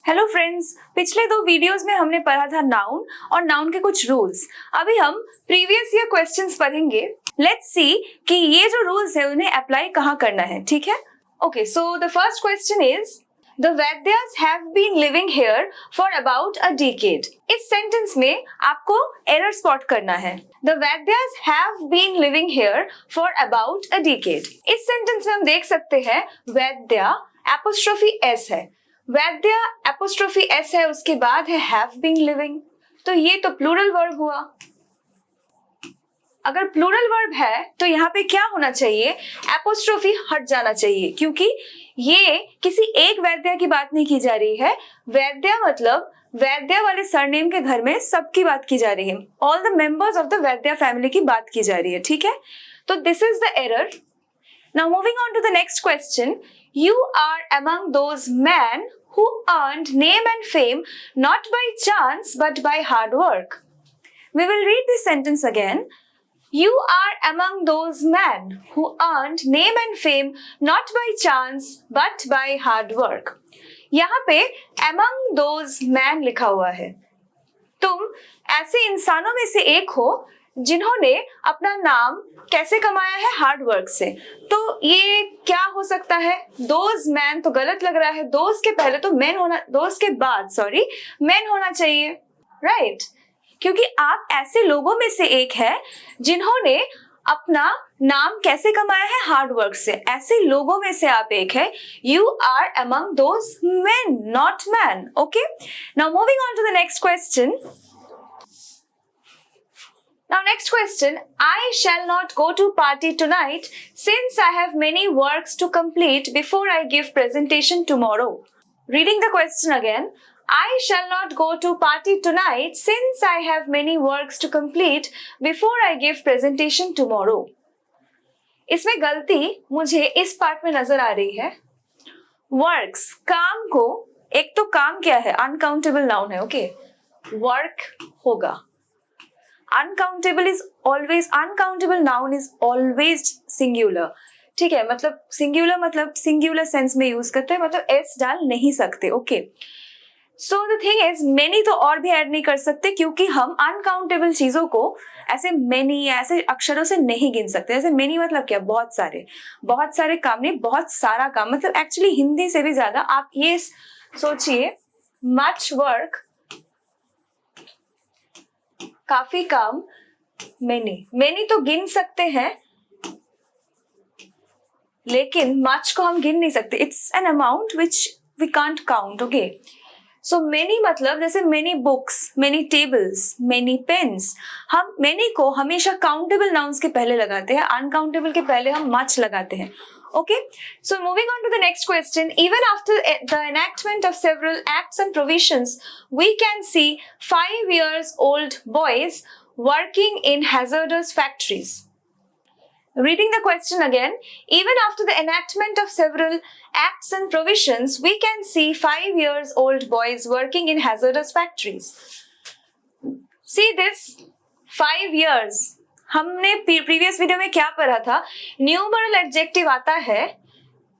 Hello friends, पिछले 2 videos में हमने पढ़ा था नाउन और नाउन के कुछ रूल्स। अभी हम प्रीवियस ईयर क्वेश्चंस पढ़ेंगे। लेट्स सी कि ये जो रूल्स है उन्हें अप्लाई कहाँ करना है, ठीक है? Okay, so the first question is the Vaidyas have been living here for about a decade. इस सेंटेंस में आपको एरर स्पॉट करना है। The Vaidyas have been living here for about a decade. इस सेंटेंस में हम देख सकते हैं वैद्या एपोस्ट्रोफी एस है, वैद्या एपोस्ट्रोफी एस है, उसके बाद है हैव बीन लिविंग, तो ये तो प्लूरल वर्ब हुआ। अगर प्लूरल वर्ब है तो यहाँ पे क्या होना चाहिए, एपोस्ट्रोफी हट जाना चाहिए, क्योंकि ये किसी एक वैद्या की बात नहीं की जा रही है। वैद्या मतलब वैद्या वाले सरनेम के घर में सबकी बात की जा रही है, all the members of the वैद्या फैमिली की बात की जा रही है, ठीक है? तो this is the error. Now moving on to the next question, you are among those men who earned name and fame not by chance but by hard work. We will read this sentence again. You are among those men who earned name and fame not by chance but by hard work. यहाँ पे among those men लिखा हुआ है। तुम ऐसे इंसानों में से एक हो जिन्होंने अपना नाम कैसे कमाया है, हार्ड वर्क से। तो ये क्या हो सकता है? दोज मैन तो गलत लग रहा है, दोज के पहले तो मैन होना, दोज के बाद मैन होना चाहिए, राइट? क्योंकि आप ऐसे लोगों में से एक है जिन्होंने अपना नाम कैसे कमाया है, हार्ड वर्क से। ऐसे लोगों में से आप एक है। You are among those men, not man. Okay, now moving on to the next question. Now next question, I shall not go to party tonight since I have many works to complete before I give presentation tomorrow. Reading the question again, I shall not go to party tonight since I have many works to complete before I give presentation tomorrow. इसमें गलती मुझे इस part में नजर आ रही है। Works, काम को, एक तो काम क्या है, अनकाउंटेबल नाउन है, ओके? वर्क होगा। Uncountable noun is always singular, ठीक है? मतलब सिंगुलर सेंस में यूज करते हैं, मतलब एस डाल नहीं सकते, okay? So the thing is many तो और भी ऐड नहीं कर सकते, क्योंकि हम अनकाउंटेबल चीजों को ऐसे मेनी ऐसे अक्षरों से नहीं गिन सकते। ऐसे मेनी मतलब क्या, बहुत सारे काम नहीं, बहुत सारा काम। मतलब एक्चुअली हिंदी से भी ज्यादा आप ये सोचिए, मच वर्क, काफी काम, मेनी तो गिन सकते हैं, लेकिन मच को हम गिन नहीं सकते। It's an amount which we can't count, okay? So many मतलब जैसे many books, many tables, many pens. हम मेनी को हमेशा काउंटेबल नाउन्स के पहले लगाते हैं, अनकाउंटेबल के पहले हम मच लगाते हैं, okay? So moving on to the next question, even after the enactment of several acts and provisions, we can see 5 years old boys working in hazardous factories. Reading the question again, even after the enactment of several acts and provisions, we can see 5 years old boys working in hazardous factories. See this, 5 years. हमने previous video में क्या पढ़ा था? Numeral adjective आता है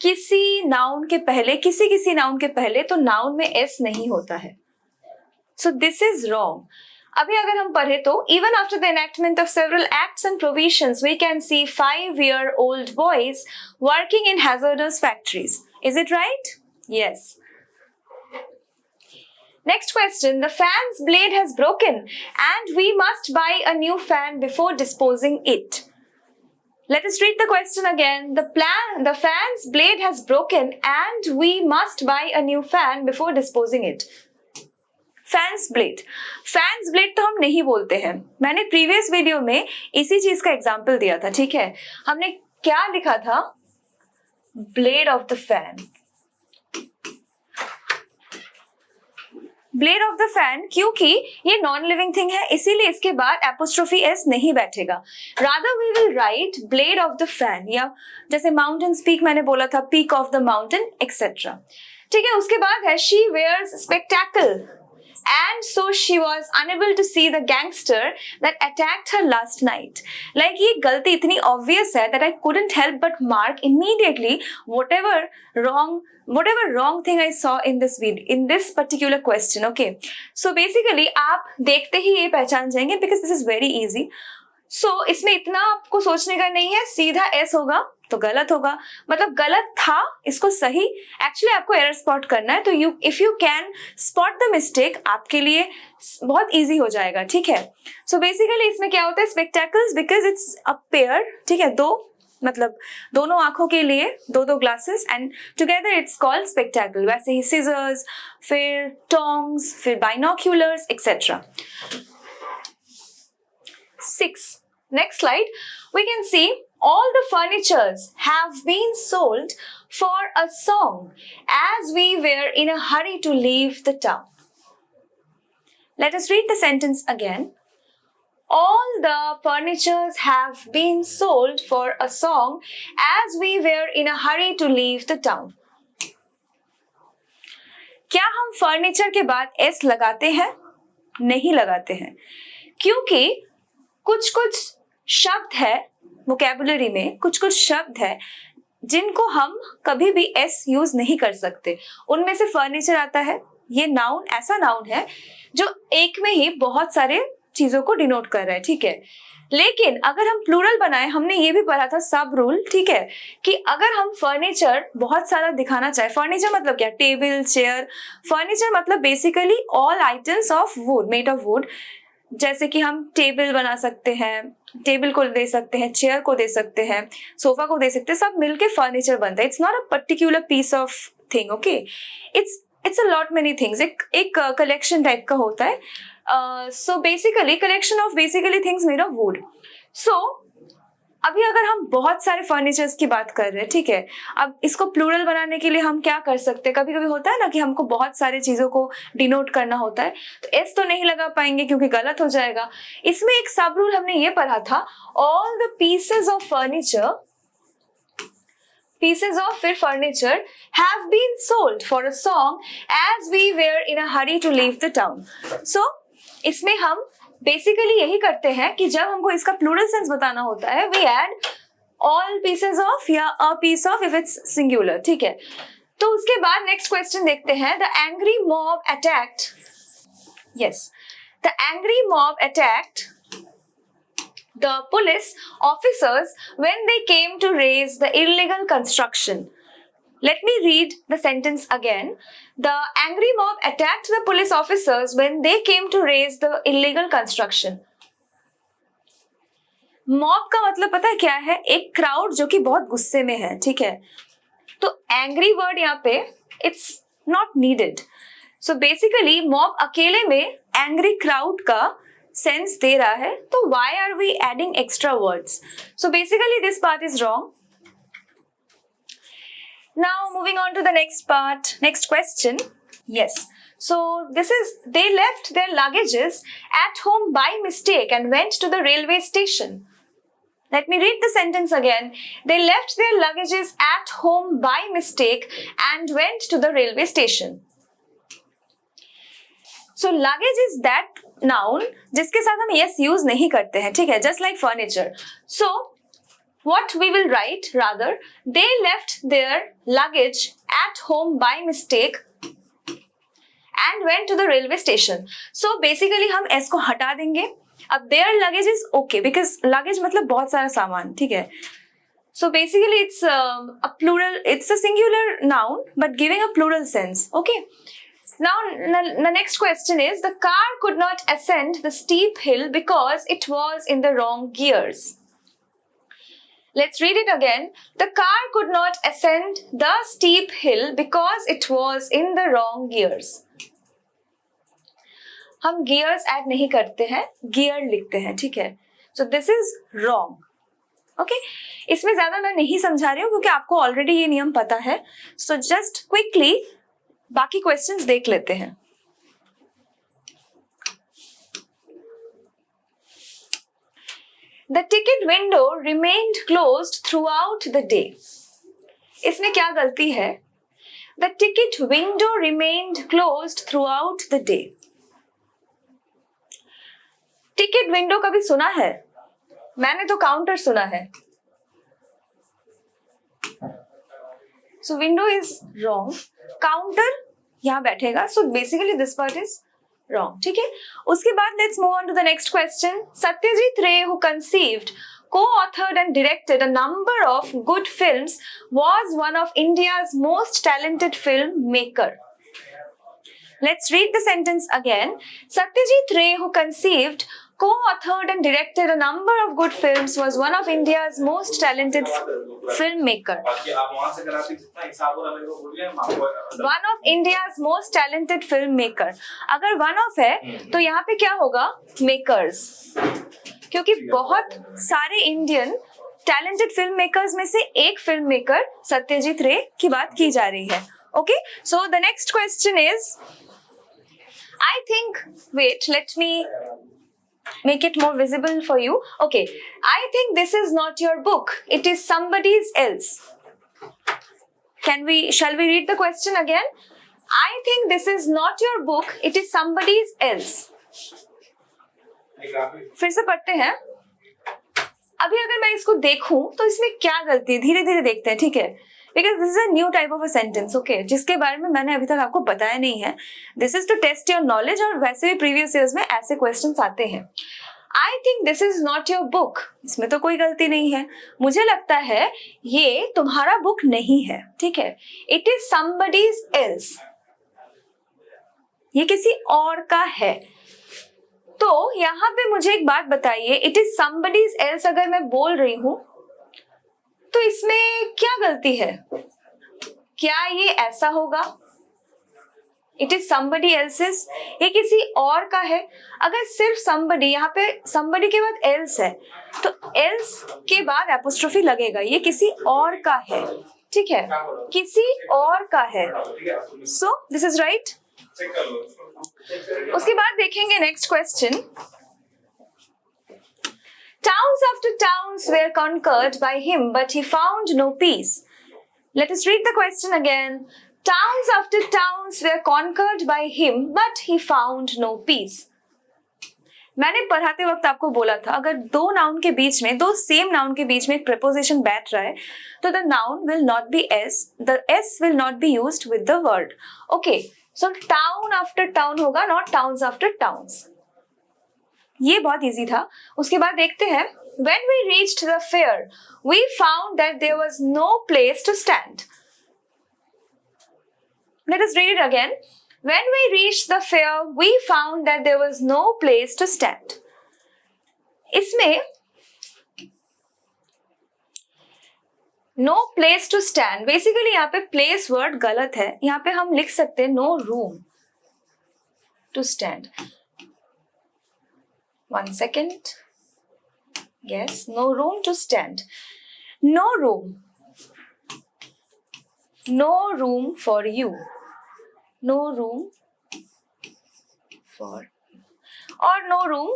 किसी noun के पहले, किसी नाउन के पहले, तो नाउन में एस नहीं होता है। So this is wrong. अभी अगर हम पढ़े तो even after the enactment of several acts and provisions we can see 5-year-old boys working in hazardous factories. Is it right? Yes. Next question, the fan's blade has broken and we must buy a new fan before disposing it. Let us read the question again. The fan's blade has broken and we must buy a new fan before disposing it. Fan's blade तो हम नहीं बोलते हैं। मैंने previous video में इसी चीज का एग्जाम्पल दिया था, ठीक है? हमने क्या लिखा था? Blade of the fan. Blade of the fan, क्योंकि ये नॉन लिविंग थिंग है, इसीलिए इसके बाद एपोस्ट्रोफी एस नहीं बैठेगा। Rather we will write blade of the fan, या जैसे माउंटेन पीक मैंने बोला था, peak of the mountain etcetera, ठीक है? उसके बाद है she wears spectacle, and so she was unable to see the gangster that attacked her last night. Like ये गलती इतनी obvious है that I couldn't help but mark immediately whatever wrong thing I saw in this particular question. Okay, so basically आप देखते ही ये पहचान जाएंगे because this is very easy. So इसमें इतना आपको सोचने का नहीं है, सीधा S होगा तो गलत होगा, मतलब गलत था, इसको सही एक्चुअली आपको एरर स्पॉट करना है, तो if you can spot the mistake आपके लिए बहुत इजी हो जाएगा, ठीक है. सो बेसिकली इसमें क्या होता है, spectacles because it's a pair, ठीक है, दो मतलब दोनों आंखों के लिए दो glasses and together it's called spectacle. वैसे ही सिजर्स, फिर टोंग्स, फिर binoculars etcetera. 6. Next slide. We can see all the furnitures have been sold for a song as we were in a hurry to leave the town. Let us read the sentence again. All the furnitures have been sold for a song as we were in a hurry to leave the town. क्या हम furniture के बाद S लगाते हैं? नहीं लगाते हैं, क्योंकि कुछ शब्द है वोकैबुलरी में, कुछ शब्द है जिनको हम कभी भी एस यूज नहीं कर सकते. उनमें से फर्नीचर आता है. ये नाउन ऐसा नाउन है जो एक में ही बहुत सारे चीजों को डिनोट कर रहा है, ठीक है. लेकिन अगर हम प्लूरल बनाए, हमने ये भी पढ़ा था सब रूल, ठीक है, कि अगर हम फर्नीचर बहुत सारा दिखाना चाहे, फर्नीचर मतलब क्या, टेबल, चेयर. फर्नीचर मतलब basically all items of would, made of would. जैसे कि हम टेबल बना सकते हैं, टेबल को दे सकते हैं, चेयर को दे सकते हैं, सोफा को दे सकते हैं, सब मिलके फर्नीचर बनता है. It's not a particular piece of thing, okay, it's a lot many things. एक कलेक्शन टाइप का होता है. So basically collection of basically things made of wood. So अभी अगर हम बहुत सारे फर्नीचर्स की बात कर रहे हैं, ठीक है, अब इसको प्लूरल बनाने के लिए हम क्या कर सकते हैं, कभी कभी होता है ना कि हमको बहुत सारे चीजों को डिनोट करना होता है, तो एस तो नहीं लगा पाएंगे क्योंकि गलत हो जाएगा. इसमें एक सब रूल हमने ये पढ़ा था, all the pieces of furniture have been sold for a song as we were in a hurry to leave the town. So इसमें हम बेसिकली यही करते हैं कि जब हमको इसका प्लूरल सेंस बताना होता है, we add all pieces of या a piece of if it's singular, ठीक है. तो उसके बाद नेक्स्ट क्वेश्चन देखते हैं. The angry mob attacked the police officers when they came to raise the illegal construction. Let me read the sentence again. The angry mob attacked the police officers when they came to raise the illegal construction. Mob का मतलब पता है क्या है, एक crowd जो कि बहुत गुस्से में है, ठीक है. तो एंग्री वर्ड यहाँ पे it's not needed. So basically mob अकेले में एंग्री क्राउड का सेंस दे रहा है, तो why are we adding extra words? So basically this part is wrong. Now moving on to the next part, next question. Yes, so this is, they left their luggages at home by mistake and went to the railway station. Let me read the sentence again. They left their luggages at home by mistake and went to the railway station. So luggage is that noun जिसके साथ हम yes use नहीं करते हैं, ठीक है, just like furniture. So what we will write rather, they left their luggage at home by mistake and went to the railway station. So basically हम s को हटा देंगे. अब their luggage is okay because luggage मतलब बहुत सारा सामान, ठीक है. So basically it's a plural, it's a singular noun but giving a plural sense, okay. Now the next question is, the car could not ascend the steep hill because it was in the wrong gears. Let's read it again. The car could not ascend the steep hill because it was in the wrong gears. हम gears add नहीं करते हैं, gear लिखते हैं, ठीक है. So this is wrong. Okay? इसमें ज्यादा मैं नहीं समझा रही हूँ क्योंकि आपको ऑलरेडी ये नियम पता है. So just quickly बाकी क्वेश्चंस देख लेते हैं. The ticket window remained closed throughout the day. इसमें क्या गलती है? The ticket window remained closed throughout the day. Ticket window कभी सुना है? मैंने तो काउंटर सुना है। So window is wrong, counter यहाँ बैठेगा, so basically this part is wrong. ठीक है, उसके बाद let's move on to the next question. Satyajit Ray who conceived, co-authored and directed a number of good films was one of India's most talented filmmaker. Let's read the sentence again. Satyajit Ray, who conceived, co-authored and directed a number of good films, was one of India's most talented filmmaker. One of India's most talented filmmaker. अगर one of है तो यहाँ पे क्या होगा? Makers. क्योंकि बहुत सारे इंडियन टैलेंटेड फिल्म मेकर्स में से एक फिल्म मेकर सत्यजीत रे की बात की जा रही है। Okay, so the next question is, I think, wait, let me make it more visible for you. Okay, I think this is not your book, it is somebody's else. Shall we read the question again? I think this is not your book, it is somebody's else. फिर से पढ़ते हैं। अभी अगर मैं इसको देखूं तो इसमें क्या गलती है, धीरे धीरे देखते हैं, ठीक है, because this is a new type of a sentence, okay, जिसके बारे में मैंने अभी तक आपको बताया नहीं है। This is to test your knowledge, और वैसे भी प्रीवियस ईयर्स में ऐसे क्वेश्चंस आते हैं। I think this is not your book, इसमें तो कोई गलती नहीं है, मुझे लगता है ये तुम्हारा बुक नहीं है, ठीक है, इट इज समबडीज एल्स, ये किसी और का है। तो यहाँ पे मुझे एक बात बताइए, इट इज समबडीज एल्स अगर मैं बोल रही हूं तो इसमें क्या गलती है? क्या ये ऐसा होगा? इट इज समबडी एल्सेस, ये किसी और का है। अगर सिर्फ समबडी, यहाँ पे समबडी के बाद एल्स है तो एल्स के बाद एपोस्ट्रोफी लगेगा, ये किसी और का है, ठीक है, किसी और का है। So this is right. उसके बाद देखेंगे next question. Towns after towns were conquered by him, but he found no peace. Let us read the question again. Towns after towns were conquered by him, but he found no peace. मैंने पढ़ाते वक्त आपको बोला था, अगर दो noun के बीच में, दो सेम नाउन के बीच में एक preposition बैठ रहा है तो the noun will not be s, the s will not be used with the word. Okay, so town after town होगा, not towns after towns. ये बहुत इजी था। उसके बाद देखते हैं, when we reached the fair, we found that there was no place to stand. Let us read it again. When we reached the fair, we found that there was no place to stand. इसमें no place to stand, basically यहाँ पे place word गलत है, यहाँ पे हम लिख सकते हैं no room to stand. One second. Yes, no room to stand. No room. No room for you. No room for you. और no room,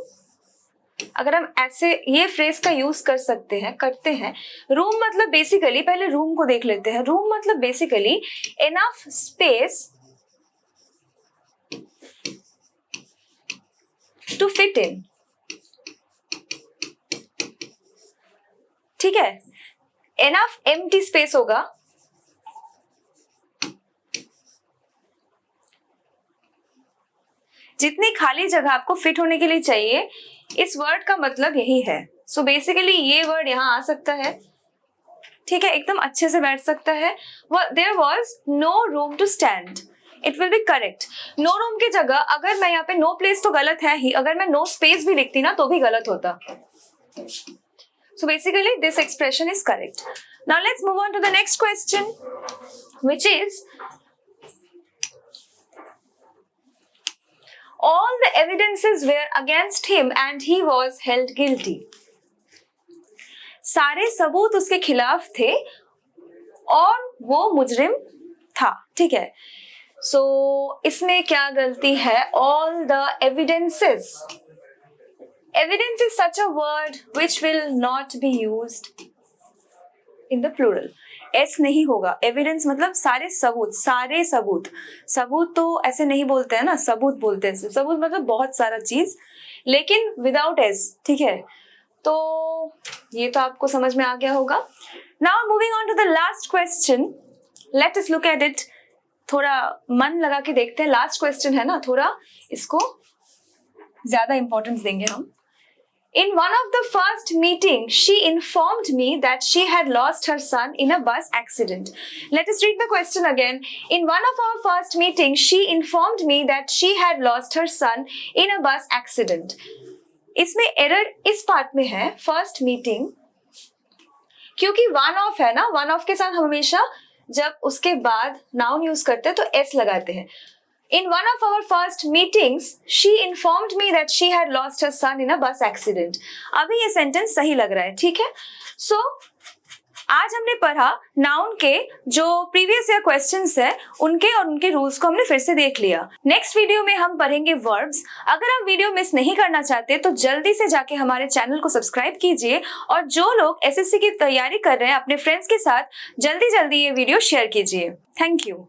अगर हम ऐसे ये फ्रेज का यूज कर सकते हैं, करते हैं। रूम मतलब बेसिकली, पहले रूम को देख लेते हैं। रूम मतलब basically enough space to fit in. ठीक है, एनफ एम्प्टी स्पेस होगा, जितनी खाली जगह आपको फिट होने के लिए चाहिए, इस वर्ड का मतलब यही है। सो बेसिकली ये वर्ड यहाँ आ सकता है, ठीक है, एकदम अच्छे से बैठ सकता है। There was no room to stand, it will be correct. No room की जगह अगर मैं यहाँ पे नो प्लेस तो गलत है ही, अगर मैं नो स्पेस भी लिखती ना तो भी गलत होता। So basically this expression is correct. Now let's move on to the next question, which is, all the evidences were against him and he was held guilty. सारे सबूत उसके खिलाफ थे और वो मुजरिम था, ठीक है। So इसमें क्या गलती है? All the evidences. Evidence is such a word which will not be used in the plural. S नहीं होगा। एविडेंस मतलब सारे सबूत, सारे सबूत। सबूत तो ऐसे नहीं बोलते हैं ना, सबूत बोलते हैं। सबूत मतलब बहुत सारा चीज, लेकिन विदाउट एस, ठीक है। तो ये तो आपको समझ में आ गया होगा। Now moving on to the last question, let us look at it. थोड़ा मन लगा के देखते हैं, लास्ट क्वेश्चन है ना, थोड़ा इसको ज्यादा इंपॉर्टेंस देंगे हम। In one of the first meeting, she informed me that she had lost her son in a bus accident. Let us read the question again. In one of our first meeting, she informed me that she had lost her son in a bus accident. इसमें error इस part में है, first meeting, क्योंकि one of है ना, one of के साथ हम हमेशा जब उसके बाद नाउन यूज करते हैं तो एस लगाते हैं। In one of our first meetings, she informed me that she had lost her son in a bus accident. अभी ये सेंटेंस सही लग रहा है, ठीक है। सो आज हमने पढ़ा नाउन के जो प्रीवियस ईयर क्वेश्चंस है उनके और उनके रूल्स को हमने फिर से देख लिया। नेक्स्ट वीडियो में हम पढ़ेंगे वर्ब्स। अगर आप वीडियो मिस नहीं करना चाहते तो जल्दी से जाके हमारे चैनल को सब्सक्राइब कीजिए, और जो लोग एसएससी की तैयारी कर रहे हैं अपने फ्रेंड्स के साथ जल्दी जल्दी ये वीडियो शेयर कीजिए। Thank you.